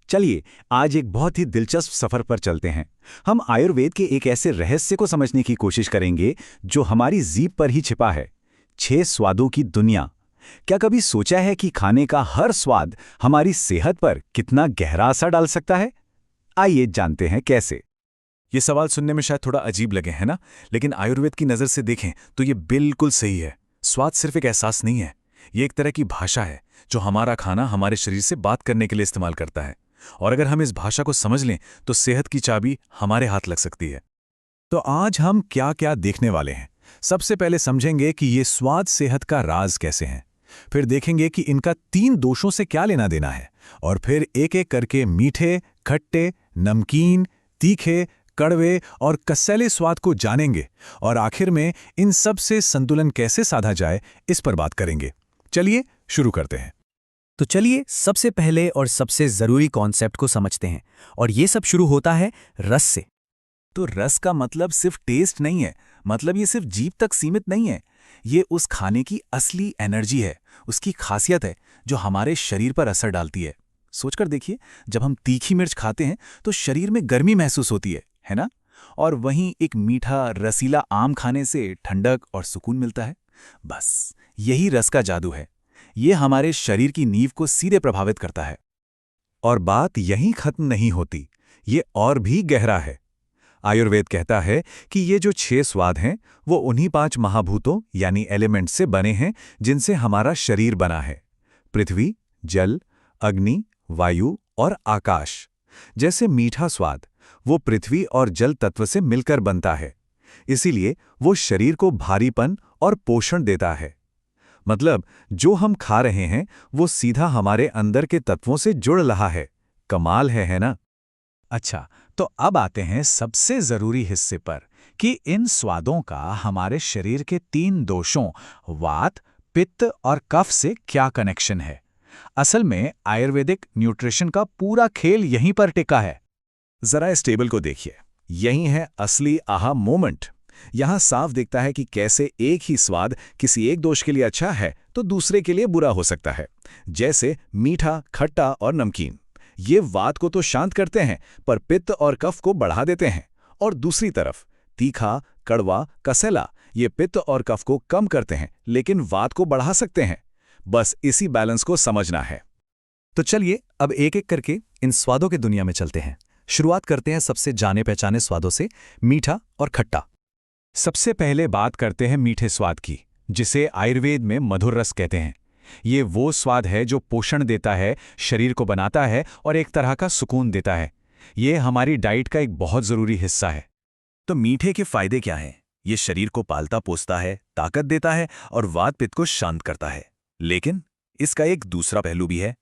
चलिए, आज एक बहुत ही दिलचस्प सफर पर चलते हैं। हम आयुर्वेद के एक ऐसे रहस्य को समझने की कोशिश करेंगे जो हमारी जीभ पर ही छिपा है। 6 स्वादों की दुनिया। क्या कभी सोचा है कि खाने का हर स्वाद हमारी सेहत पर कितना गहरा असर डाल सकता है? आइए जानते हैं कैसे। ये सवाल सुनने में शायद थोड़ा अजीब लगे, है ना? लेकिन आयुर्वेद की नज़र से देखें तो ये बिल्कुल सही है। स्वाद सिर्फ एक एहसास नहीं है, ये एक तरह की भाषा है जो हमारा खाना हमारे शरीर से बात करने के लिए इस्तेमाल करता है। और अगर हम इस भाषा को समझ लें तो सेहत की चाबी हमारे हाथ लग सकती है। तो आज हम क्या क्या देखने वाले हैं? सबसे पहले समझेंगे कि ये स्वाद सेहत का राज कैसे हैं। फिर देखेंगे कि इनका 3 दोषों से क्या लेना देना है। और फिर एक एक करके मीठे, खट्टे, नमकीन, तीखे, कड़वे और कसैले स्वाद को जानेंगे। और आखिर में इन सब से संतुलन कैसे साधा जाए, इस पर बात करेंगे। चलिए शुरू करते हैं। तो चलिए सबसे पहले और सबसे ज़रूरी कॉन्सेप्ट को समझते हैं, और ये सब शुरू होता है रस से। तो रस का मतलब सिर्फ टेस्ट नहीं है, मतलब ये सिर्फ जीभ तक सीमित नहीं है। ये उस खाने की असली एनर्जी है, उसकी खासियत है जो हमारे शरीर पर असर डालती है। सोचकर देखिए, जब हम तीखी मिर्च खाते हैं तो शरीर में गर्मी महसूस होती है ना? और वहीं एक मीठा रसीला आम खाने से ठंडक और सुकून मिलता है। बस यही रस का जादू है। ये हमारे शरीर की नींव को सीधे प्रभावित करता है। और बात यहीं खत्म नहीं होती, ये और भी गहरा है। आयुर्वेद कहता है कि ये जो 6 स्वाद हैं वो उन्हीं 5 महाभूतों यानी एलिमेंट से बने हैं जिनसे हमारा शरीर बना है। पृथ्वी, जल, अग्नि, वायु और आकाश। जैसे मीठा स्वाद वो पृथ्वी और जल तत्व से मिलकर बनता है, इसीलिए वो शरीर को भारीपन और पोषण देता है। मतलब जो हम खा रहे हैं वो सीधा हमारे अंदर के तत्वों से जुड़ रहा है। कमाल है ना? अच्छा, तो अब आते हैं सबसे जरूरी हिस्से पर कि इन स्वादों का हमारे शरीर के 3 दोषों वात, पित्त और कफ से क्या कनेक्शन है। असल में आयुर्वेदिक न्यूट्रिशन का पूरा खेल यहीं पर टिका है। जरा इस टेबल को देखिए, यही है असली आहा मोमेंट। यहां साफ दिखता है कि कैसे एक ही स्वाद किसी एक दोष के लिए अच्छा है तो दूसरे के लिए बुरा हो सकता है। जैसे मीठा, खट्टा और नमकीन, ये वात को तो शांत करते हैं पर पित्त और कफ को बढ़ा देते हैं। और दूसरी तरफ तीखा, कड़वा, कसैला, ये पित्त और कफ को कम करते हैं लेकिन वात को बढ़ा सकते हैं। बस इसी बैलेंस को समझना है। तो चलिए अब एक एक करके इन स्वादों की दुनिया में चलते हैं। शुरुआत करते हैं सबसे जाने पहचाने स्वादों से, मीठा और खट्टा। सबसे पहले बात करते हैं मीठे स्वाद की, जिसे आयुर्वेद में मधुर रस कहते हैं। ये वो स्वाद है जो पोषण देता है, शरीर को बनाता है और एक तरह का सुकून देता है। ये हमारी डाइट का एक बहुत ज़रूरी हिस्सा है। तो मीठे के फायदे क्या हैं? ये शरीर को पालता पोसता है, ताकत देता है और वात पित्त को शांत करता है। लेकिन इसका एक दूसरा पहलू भी है।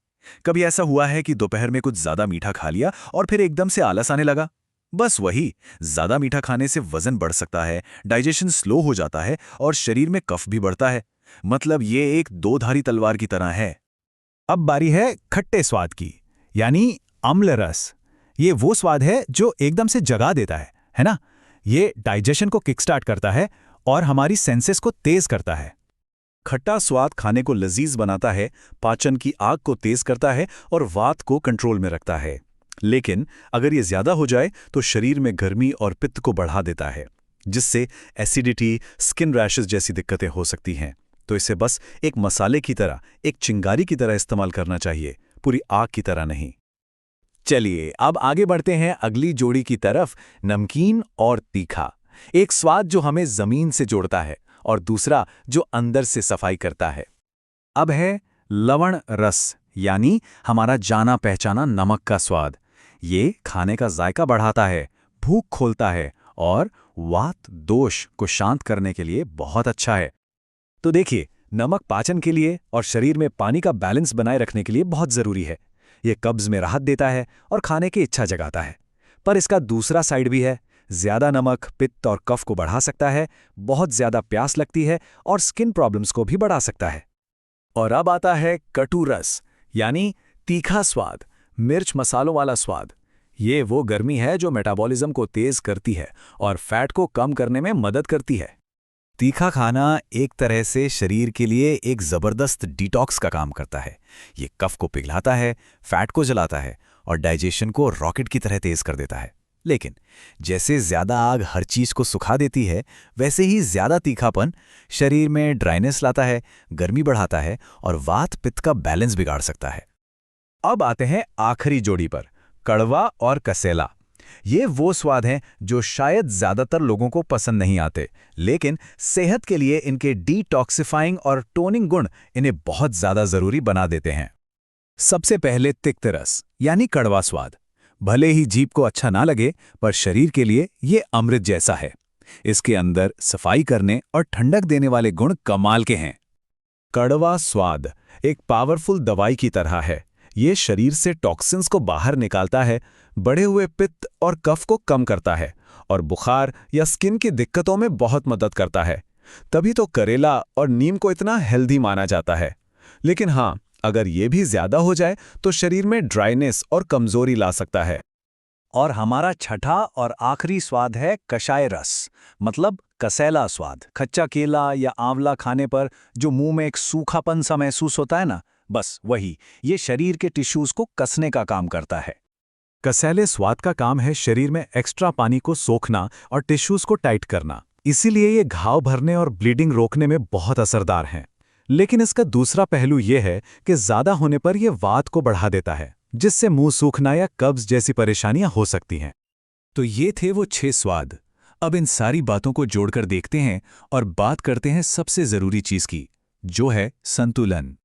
कभी ऐसा हुआ है कि दोपहर में कुछ ज़्यादा मीठा खा लिया और फिर एकदम से आलस आने लगा? बस वही, ज़्यादा मीठा खाने से वजन बढ़ सकता है, डाइजेशन स्लो हो जाता है और शरीर में कफ भी बढ़ता है। मतलब ये एक दो-धारी तलवार की तरह है। अब बारी है खट्टे स्वाद की, यानी अम्ल रस। ये वो स्वाद है जो एकदम से जगा देता है ना? ये डाइजेशन को किकस्टार्ट करता है और हमारी सेंसेस को तेज करता है। खट्टा स्वाद खाने को लजीज बनाता है, पाचन की आग को तेज करता है और वात को कंट्रोल में रखता है। लेकिन अगर ये ज्यादा हो जाए तो शरीर में गर्मी और पित्त को बढ़ा देता है, जिससे एसिडिटी, स्किन रैशेस जैसी दिक्कतें हो सकती हैं। तो इसे बस एक मसाले की तरह, एक चिंगारी की तरह इस्तेमाल करना चाहिए, पूरी आग की तरह नहीं। चलिए अब आगे बढ़ते हैं अगली जोड़ी की तरफ, नमकीन और तीखा। एक स्वाद जो हमें जमीन से जोड़ता है और दूसरा जो अंदर से सफाई करता है। अब है लवण रस, यानी हमारा जाना पहचाना नमक का स्वाद। ये खाने का जायका बढ़ाता है, भूख खोलता है और वात दोष को शांत करने के लिए बहुत अच्छा है। तो देखिए, नमक पाचन के लिए और शरीर में पानी का बैलेंस बनाए रखने के लिए बहुत जरूरी है। ये कब्ज में राहत देता है और खाने की इच्छा जगाता है। पर इसका दूसरा साइड भी है। ज्यादा नमक पित्त और कफ को बढ़ा सकता है, बहुत ज्यादा प्यास लगती है और स्किन प्रॉब्लम्स को भी बढ़ा सकता है। और अब आता है कटु रस, यानी तीखा स्वाद, मिर्च मसालों वाला स्वाद। ये वो गर्मी है जो मेटाबॉलिज्म को तेज करती है और फैट को कम करने में मदद करती है। तीखा खाना एक तरह से शरीर के लिए एक ज़बरदस्त डिटॉक्स का काम करता है। ये कफ को पिघलाता है, फैट को जलाता है और डाइजेशन को रॉकेट की तरह तेज कर देता है। लेकिन जैसे ज्यादा आग हर चीज को सुखा देती है, वैसे ही ज्यादा तीखापन शरीर में ड्राइनेस लाता है, गर्मी बढ़ाता है और वात पित्त का बैलेंस बिगाड़ सकता है। अब आते हैं आखिरी जोड़ी पर, कड़वा और कसेला। ये वो स्वाद हैं जो शायद ज्यादातर लोगों को पसंद नहीं आते, लेकिन सेहत के लिए इनके डिटॉक्सिफाइंग और टोनिंग गुण इन्हें बहुत ज्यादा जरूरी बना देते हैं। सबसे पहले तिक्त रस यानी कड़वा स्वाद। भले ही जीभ को अच्छा ना लगे, पर शरीर के लिए ये अमृत जैसा है। इसके अंदर सफाई करने और ठंडक देने वाले गुण कमाल के हैं। कड़वा स्वाद एक पावरफुल दवाई की तरह है। ये शरीर से टॉक्सिन्स को बाहर निकालता है, बढ़े हुए पित्त और कफ को कम करता है और बुखार या स्किन की दिक्कतों में बहुत मदद करता है। तभी तो करेला और नीम को इतना हेल्दी माना जाता है। लेकिन हाँ, अगर ये भी ज्यादा हो जाए तो शरीर में ड्राइनेस और कमजोरी ला सकता है। और हमारा छठा और आखिरी स्वाद है कषाय रस, मतलब कसेला स्वाद। कच्चा केला या आंवला खाने पर जो मुंह में एक सूखापन सा महसूस होता है ना, बस वही। ये शरीर के टिश्यूज को कसने का काम करता है। कसेले स्वाद का काम है शरीर में एक्स्ट्रा पानी को सोखना और टिश्यूज को टाइट करना। इसीलिए ये घाव भरने और ब्लीडिंग रोकने में बहुत असरदार हैं। लेकिन इसका दूसरा पहलू ये है कि ज्यादा होने पर यह वात को बढ़ा देता है, जिससे मुंह सूखना या कब्ज जैसी परेशानियां हो सकती हैं। तो ये थे वो 6 स्वाद। अब इन सारी बातों को जोड़कर देखते हैं और बात करते हैं सबसे जरूरी चीज की, जो है संतुलन।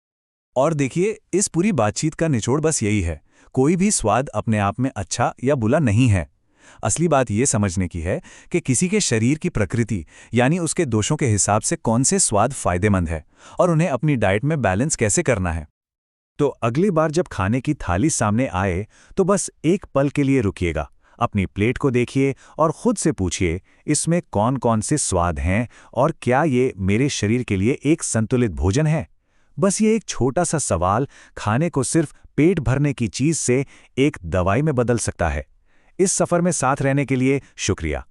और देखिए, इस पूरी बातचीत का निचोड़ बस यही है, कोई भी स्वाद अपने आप में अच्छा या बुरा नहीं है। असली बात यह समझने की है कि किसी के शरीर की प्रकृति यानी उसके दोषों के हिसाब से कौन से स्वाद फायदेमंद है और उन्हें अपनी डाइट में बैलेंस कैसे करना है। तो अगली बार जब खाने की थाली सामने आए तो बस एक पल के लिए रुकिएगा, अपनी प्लेट को देखिए और खुद से पूछिए, इसमें कौन कौन से स्वाद हैं और क्या ये मेरे शरीर के लिए एक संतुलित भोजन है। बस ये एक छोटा सा सवाल खाने को सिर्फ पेट भरने की चीज से एक दवाई में बदल सकता है। इस सफर में साथ रहने के लिए शुक्रिया।